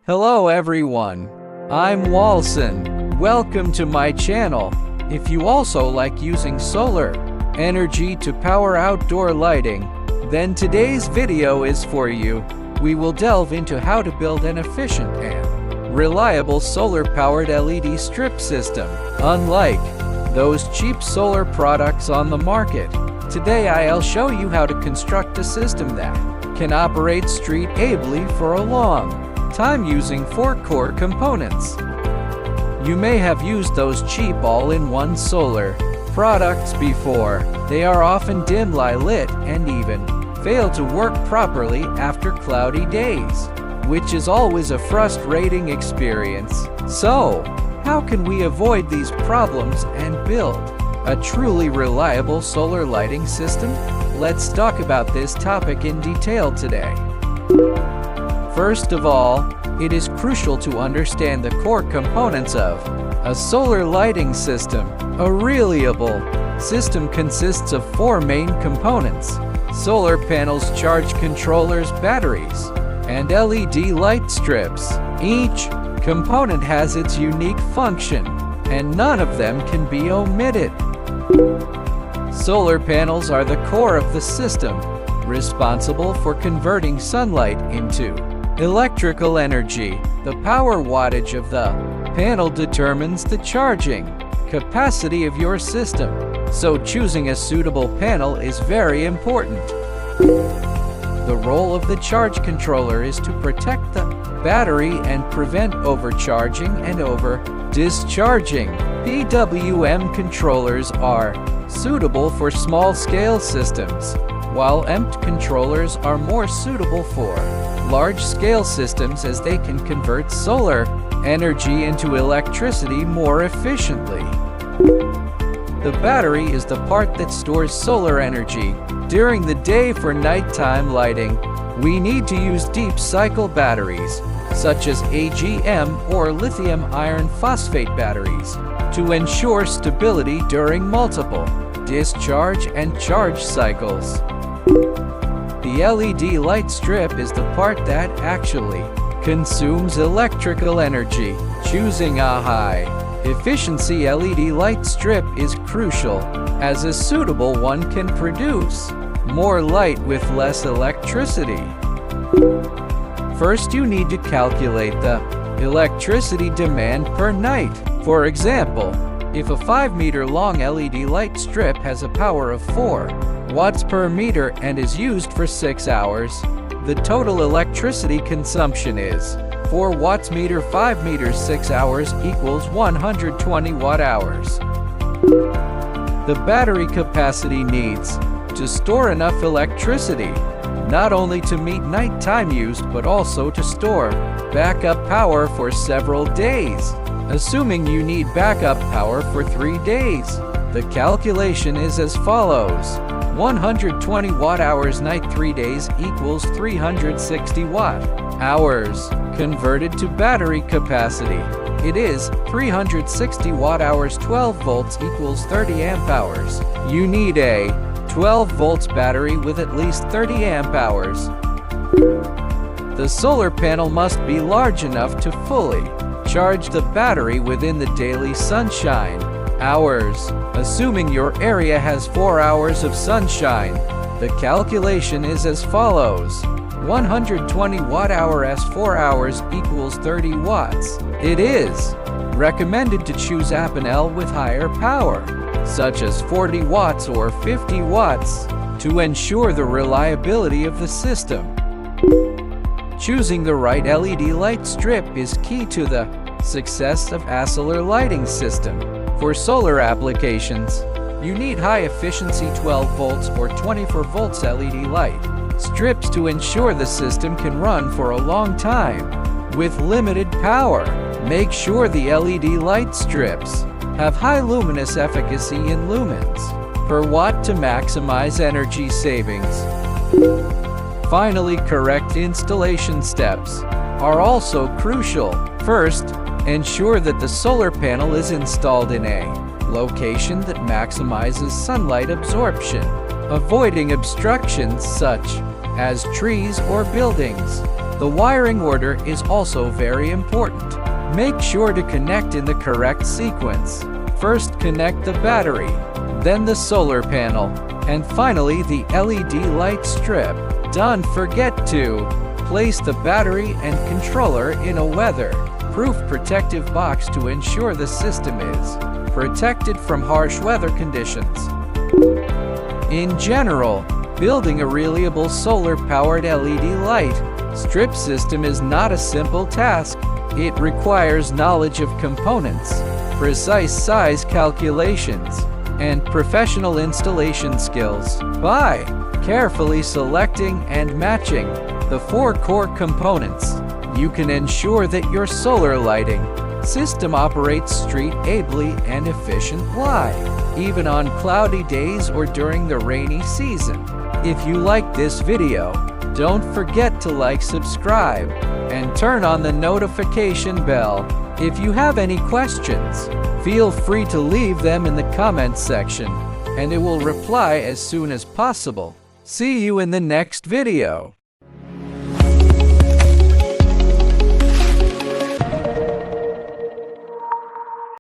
Hello everyone, I'm Walson. Welcome to my channel. If you also like using solar energy to power outdoor lighting, then today's video is for you. We will delve into how to build an efficient and reliable solar-powered LED strip system. Unlike those cheap solar products on the market, today I'll show you how to construct a system that can operate street-ably for a long time using 4 core components. You may have used those cheap all-in-one solar products before. They are often dimly lit and even fail to work properly after cloudy days, which is always a frustrating experience. So, how can we avoid these problems and build a truly reliable solar lighting system? Let's talk about this topic in detail today. First of all, it is crucial to understand the core components of a solar lighting system. A reliable system consists of 4 main components: solar panels, charge controllers, batteries, and LED light strips. Each component has its unique function, and none of them can be omitted. Solar panels are the core of the system, responsible for converting sunlight into electrical energy. The power wattage of the panel determines the charging capacity of your system, so choosing a suitable panel is very important. The role of the charge controller is to protect the battery and prevent overcharging and over-discharging. PWM controllers are suitable for small-scale systems, while EMP controllers are more suitable for large-scale systems as they can convert solar energy into electricity more efficiently. The battery is the part that stores solar energy during the day. For nighttime lighting, we need to use deep cycle batteries, such as AGM or lithium iron phosphate batteries, to ensure stability during multiple discharge and charge cycles. The LED light strip is the part that actually consumes electrical energy. Choosing a high-efficiency LED light strip is crucial, as a suitable one can produce more light with less electricity. First, you need to calculate the electricity demand per night. For example, if a 5-meter long LED light strip has a power of 4 watts per meter and is used for 6 hours, the total electricity consumption is 4 watts meter 5 meters 6 hours equals 120 watt-hours. The battery capacity needs to store enough electricity, not only to meet nighttime use but also to store backup power for several days. Assuming you need backup power for 3 days, the calculation is as follows: 120 watt-hours night 3 days equals 360 watt-hours. Converted to battery capacity, it is 360 watt-hours 12 volts equals 30 amp-hours. You need a 12 volts battery with at least 30 amp-hours. The solar panel must be large enough to fully charge the battery within the daily sunshine hours. Assuming your area has 4 hours of sunshine, the calculation is as follows: 120 watt-hour s 4 hours equals 30 watts. It is recommended to choose a panel with higher power, such as 40 watts or 50 watts, to ensure the reliability of the system. Choosing the right LED light strip is key to the success of a solar lighting system. For solar applications, you need high-efficiency 12 volts or 24 volts LED light strips to ensure the system can run for a long time with limited power. Make sure the LED light strips have high luminous efficacy in lumens per watt to maximize energy savings. Finally, correct installation steps are also crucial. First, ensure that the solar panel is installed in a location that maximizes sunlight absorption, avoiding obstructions such as trees or buildings. The wiring order is also very important. Make sure to connect in the correct sequence. First, connect the battery, then the solar panel, and finally the LED light strip. Don't forget to place the battery and controller in a weather-proof protective box to ensure the system is protected from harsh weather conditions. In general, building a reliable solar-powered LED light strip system is not a simple task. It requires knowledge of components, precise size calculations, and professional installation skills. By carefully selecting and matching the 4 core components, you can ensure that your solar lighting system operates street-ably and efficiently, even on cloudy days or during the rainy season. If you like this video, don't forget to like, subscribe, and turn on the notification bell. If you have any questions, feel free to leave them in the comments section, and it will reply as soon as possible. See you in the next video.